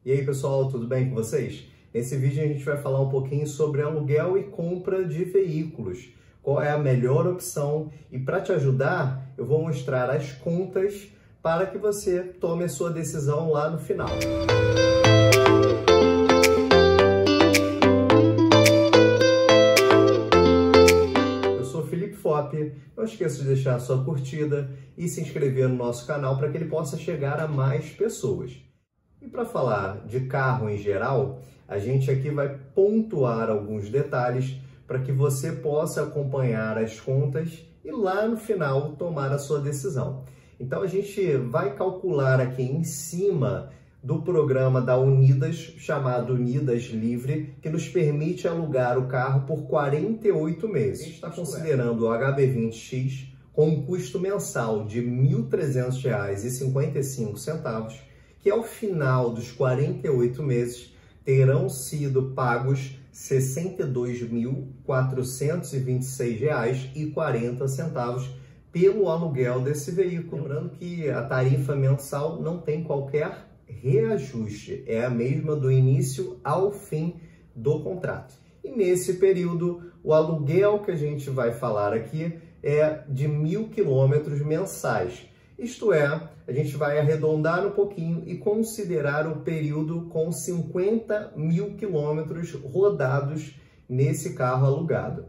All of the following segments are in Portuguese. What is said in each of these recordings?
E aí pessoal, tudo bem com vocês? Nesse vídeo a gente vai falar um pouquinho sobre aluguel e compra de veículos. Qual é a melhor opção? E para te ajudar, eu vou mostrar as contas para que você tome a sua decisão lá no final. Eu sou Felipe Fopp, não esqueça de deixar a sua curtida e se inscrever no nosso canal para que ele possa chegar a mais pessoas. E para falar de carro em geral, a gente aqui vai pontuar alguns detalhes para que você possa acompanhar as contas e lá no final tomar a sua decisão. Então a gente vai calcular aqui em cima do programa da Unidas, chamado Unidas Livre, que nos permite alugar o carro por 48 meses. A gente está considerando o HB20X com um custo mensal de R$ 1.300,55, que ao final dos 48 meses terão sido pagos R$ 62.426,40 pelo aluguel desse veículo. Lembrando que a tarifa mensal não tem qualquer reajuste, é a mesma do início ao fim do contrato. E nesse período, o aluguel que a gente vai falar aqui é de 1.000 quilômetros mensais. Isto é, a gente vai arredondar um pouquinho e considerar o período com 50.000 quilômetros rodados nesse carro alugado.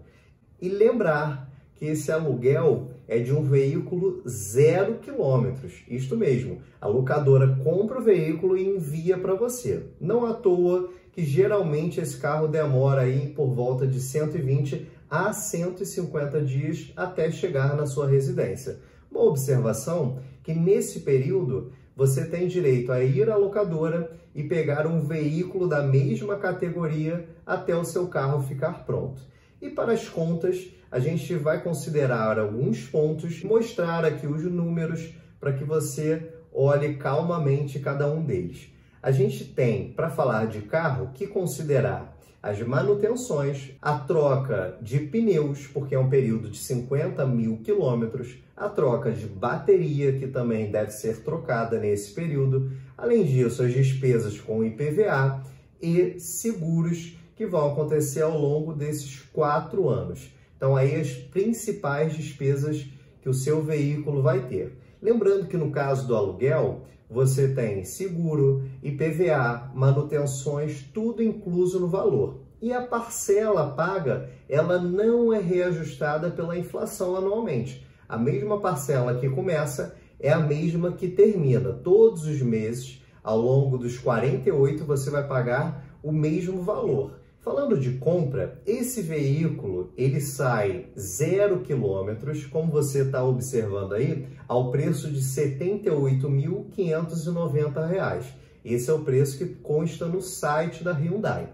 E lembrar que esse aluguel é de um veículo 0 quilômetros. Isto mesmo, a locadora compra o veículo e envia para você. Não à toa que geralmente esse carro demora aí por volta de 120 a 150 dias até chegar na sua residência. Uma observação que nesse período você tem direito a ir à locadora e pegar um veículo da mesma categoria até o seu carro ficar pronto. E para as contas, a gente vai considerar alguns pontos, mostrar aqui os números para que você olhe calmamente cada um deles. A gente tem, para falar de carro, que considerar as manutenções, a troca de pneus, porque é um período de 50.000 quilômetros, a troca de bateria, que também deve ser trocada nesse período, além disso, as despesas com IPVA e seguros que vão acontecer ao longo desses 4 anos. Então, aí as principais despesas que o seu veículo vai ter. Lembrando que no caso do aluguel, você tem seguro, IPVA, manutenções, tudo incluso no valor. E a parcela paga, ela não é reajustada pela inflação anualmente. A mesma parcela que começa é a mesma que termina. Todos os meses, ao longo dos 48, você vai pagar o mesmo valor. Falando de compra, esse veículo ele sai 0 quilômetros, como você está observando aí, ao preço de R$ 78.590. Esse é o preço que consta no site da Hyundai.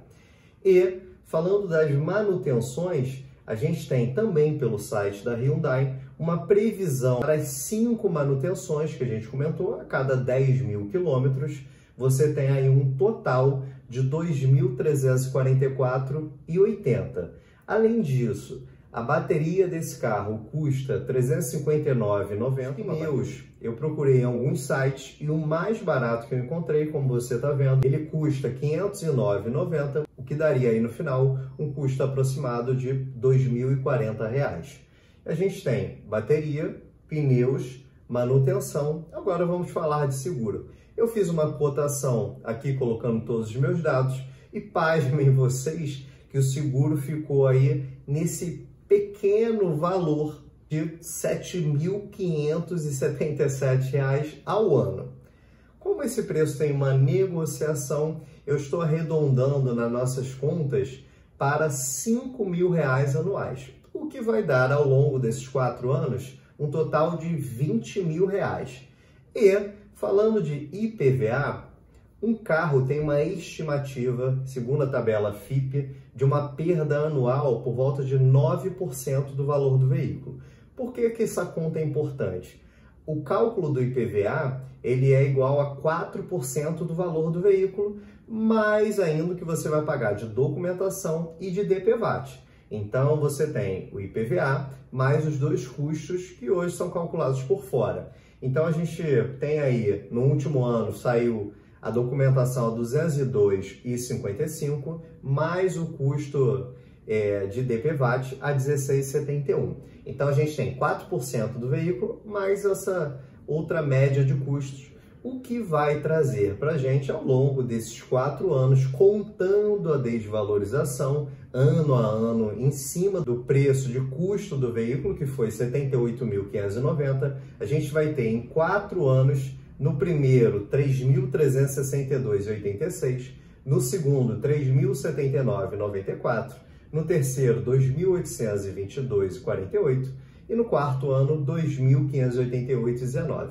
E falando das manutenções, a gente tem também pelo site da Hyundai uma previsão para as 5 manutenções que a gente comentou, a cada 10.000 quilômetros, você tem aí um total de R$ 2.344,80. Além disso, a bateria desse carro custa R$ 359,90. Pneus, eu procurei em alguns sites e o mais barato que eu encontrei, como você está vendo, ele custa R$ 509,90, o que daria aí no final um custo aproximado de R$ 2.040. A gente tem bateria, pneus, manutenção. Agora vamos falar de seguro. Eu fiz uma cotação aqui colocando todos os meus dados e pasmem vocês que o seguro ficou aí nesse pequeno valor de R$ 7.577 ao ano. Como esse preço tem uma negociação, eu estou arredondando nas nossas contas para R$ 5.000 anuais, o que vai dar ao longo desses 4 anos um total de R$ 20.000. E falando de IPVA, um carro tem uma estimativa, segundo a tabela FIPE, de uma perda anual por volta de 9% do valor do veículo. Por que essa conta é importante? O cálculo do IPVA ele é igual a 4% do valor do veículo, mais ainda o que você vai pagar de documentação e de DPVAT. Então, você tem o IPVA mais os 2 custos que hoje são calculados por fora. Então, a gente tem aí, no último ano, saiu a documentação é R$ 202,55, mais o custo de DPVAT a R$ 16,71. Então, a gente tem 4% do veículo, mais essa outra média de custos, o que vai trazer para a gente, ao longo desses 4 anos, contando a desvalorização, ano a ano, em cima do preço de custo do veículo, que foi R$ 78.590, a gente vai ter em 4 anos, no primeiro, R$ 3.362,86, no segundo, R$ 3.079,94, no terceiro, R$ 2.822,48 e no quarto ano, R$ 2.588,19.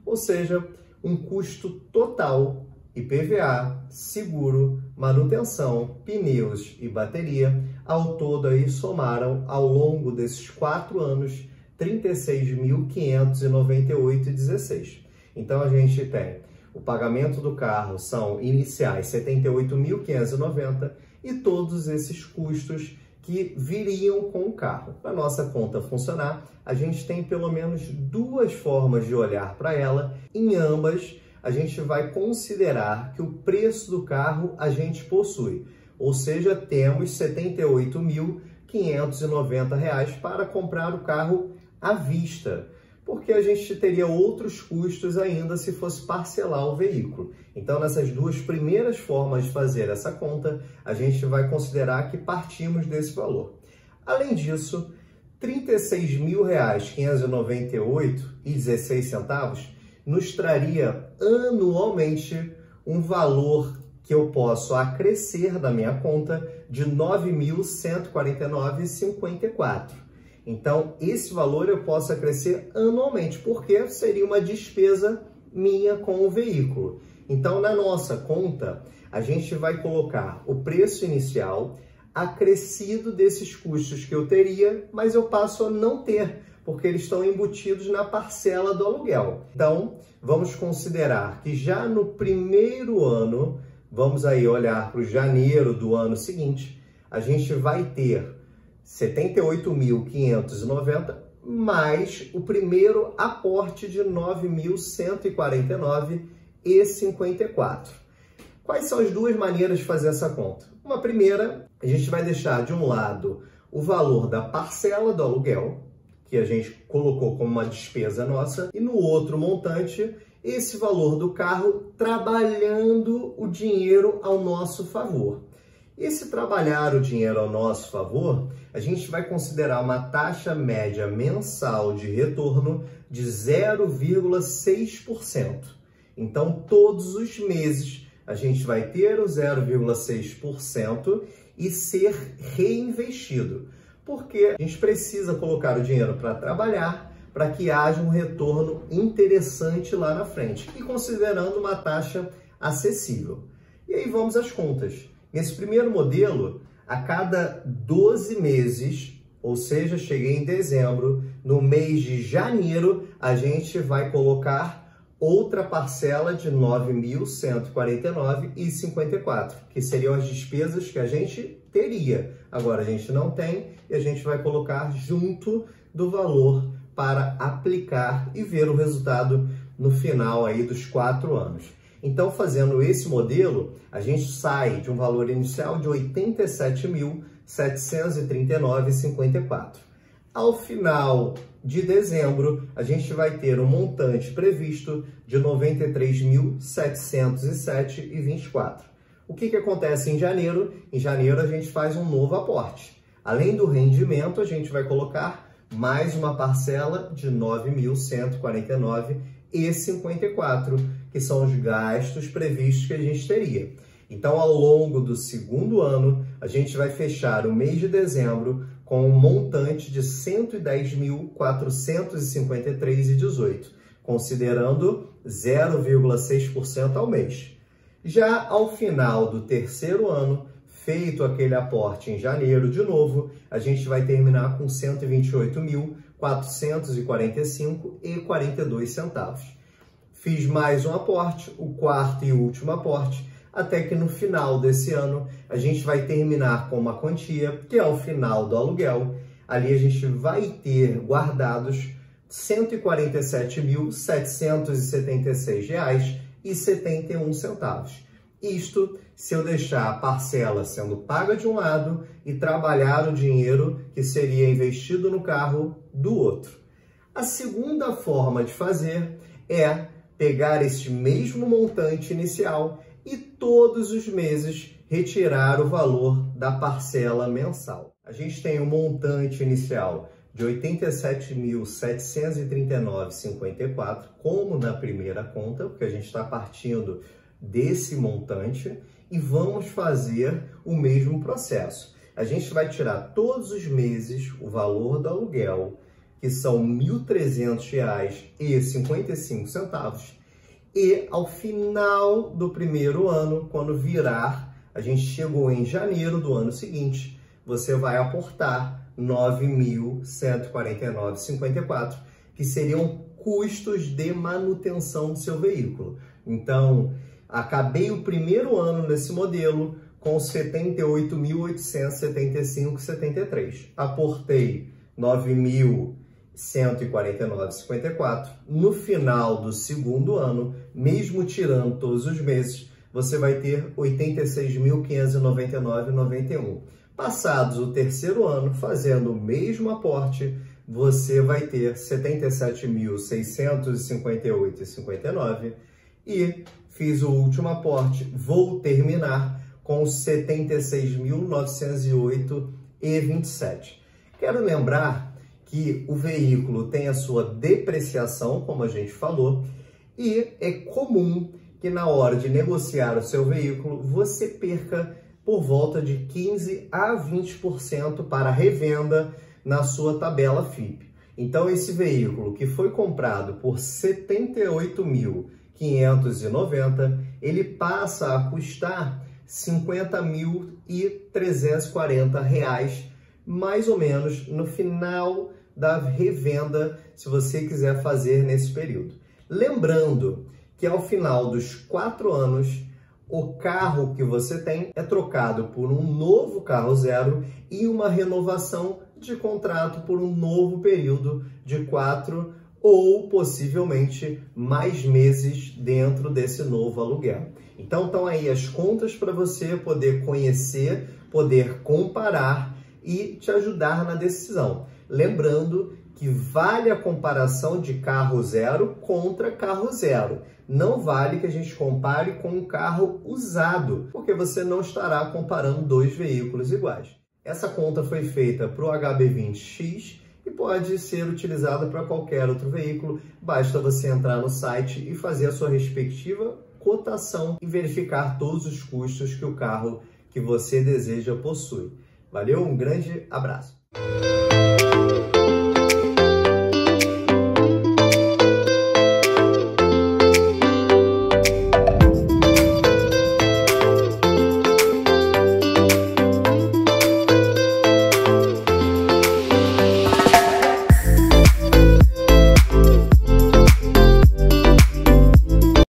Ou seja, um custo total, IPVA, seguro, manutenção, pneus e bateria, ao todo aí somaram, ao longo desses 4 anos, R$ 36.598,16. Então, a gente tem o pagamento do carro, são iniciais R$ 78.590 e todos esses custos que viriam com o carro. Para a nossa conta funcionar, a gente tem pelo menos 2 formas de olhar para ela. Em ambas, a gente vai considerar que o preço do carro a gente possui. Ou seja, temos R$ 78.590 para comprar o carro à vista, porque a gente teria outros custos ainda se fosse parcelar o veículo. Então, nessas 2 primeiras formas de fazer essa conta, a gente vai considerar que partimos desse valor. Além disso, R$ 36.598,16 nos traria anualmente um valor que eu posso acrescer da minha conta de R$ 9.149,54. Então, esse valor eu posso acrescer anualmente, porque seria uma despesa minha com o veículo. Então, na nossa conta, a gente vai colocar o preço inicial acrescido desses custos que eu teria, mas eu passo a não ter, porque eles estão embutidos na parcela do aluguel. Então, vamos considerar que já no primeiro ano, vamos aí olhar para o janeiro do ano seguinte, a gente vai ter R$ 78.590 mais o primeiro aporte de R$ 9.149,54. Quais são as 2 maneiras de fazer essa conta? Uma primeira, a gente vai deixar de um lado o valor da parcela do aluguel, que a gente colocou como uma despesa nossa, e no outro montante, esse valor do carro trabalhando o dinheiro ao nosso favor. E se trabalhar o dinheiro ao nosso favor, a gente vai considerar uma taxa média mensal de retorno de 0,6%. Então, todos os meses, a gente vai ter o 0,6% e ser reinvestido. Porque a gente precisa colocar o dinheiro para trabalhar, para que haja um retorno interessante lá na frente. E considerando uma taxa acessível. E aí vamos às contas. Nesse primeiro modelo, a cada 12 meses, ou seja, cheguei em dezembro, no mês de janeiro, a gente vai colocar outra parcela de R$ 9.149,54, que seriam as despesas que a gente teria. Agora, a gente não tem e a gente vai colocar junto do valor para aplicar e ver o resultado no final aí dos 4 anos. Então, fazendo esse modelo, a gente sai de um valor inicial de R$ 87.739,54. Ao final de dezembro, a gente vai ter um montante previsto de R$ 93.707,24. O que acontece em janeiro? Em janeiro, a gente faz um novo aporte. Além do rendimento, a gente vai colocar mais uma parcela de R$ 9.149,54, que são os gastos previstos que a gente teria. Então, ao longo do segundo ano, a gente vai fechar o mês de dezembro com um montante de R$ 110.453,18, considerando 0,6% ao mês. Já ao final do terceiro ano, feito aquele aporte em janeiro de novo, a gente vai terminar com R$ 128.445,42. Fiz mais um aporte, o quarto e último aporte, até que no final desse ano a gente vai terminar com uma quantia, que é o final do aluguel. Ali a gente vai ter guardados R$ 147.776,16 Isto se eu deixar a parcela sendo paga de um lado e trabalhar o dinheiro que seria investido no carro do outro. A segunda forma de fazer é pegar este mesmo montante inicial e todos os meses retirar o valor da parcela mensal. A gente tem um montante inicial de R$ 87.739,54, como na primeira conta, porque a gente está partindo desse montante, e vamos fazer o mesmo processo. A gente vai tirar todos os meses o valor do aluguel, que são R$ 1.300,55, e ao final do primeiro ano, quando virar, a gente chegou em janeiro do ano seguinte, você vai aportar R$ 9.149,54, que seriam custos de manutenção do seu veículo. Então, acabei o primeiro ano nesse modelo com R$ 78.875,73. Aportei R$ 9.149,54. No final do segundo ano, mesmo tirando todos os meses, você vai ter R$ 86.599,91. Passados o terceiro ano, fazendo o mesmo aporte, você vai ter R$ 77.658,59 e fiz o último aporte, vou terminar com R$ 76.908,27. Quero lembrar que o veículo tem a sua depreciação, como a gente falou, e é comum que na hora de negociar o seu veículo, você perca por volta de 15% a 20% para revenda na sua tabela FIPE. Então, esse veículo que foi comprado por R$ 78.590, ele passa a custar R$ 50.340, mais ou menos, no final da revenda, se você quiser fazer nesse período. Lembrando que ao final dos 4 anos, o carro que você tem é trocado por um novo carro zero e uma renovação de contrato por um novo período de 4 ou possivelmente mais meses dentro desse novo aluguel. Então estão aí as contas para você poder conhecer, poder comparar e te ajudar na decisão. Lembrando que vale a comparação de carro zero contra carro zero. Não vale que a gente compare com um carro usado, porque você não estará comparando dois veículos iguais. Essa conta foi feita para o HB20X e pode ser utilizada para qualquer outro veículo. Basta você entrar no site e fazer a sua respectiva cotação e verificar todos os custos que o carro que você deseja possui. Valeu, um grande abraço!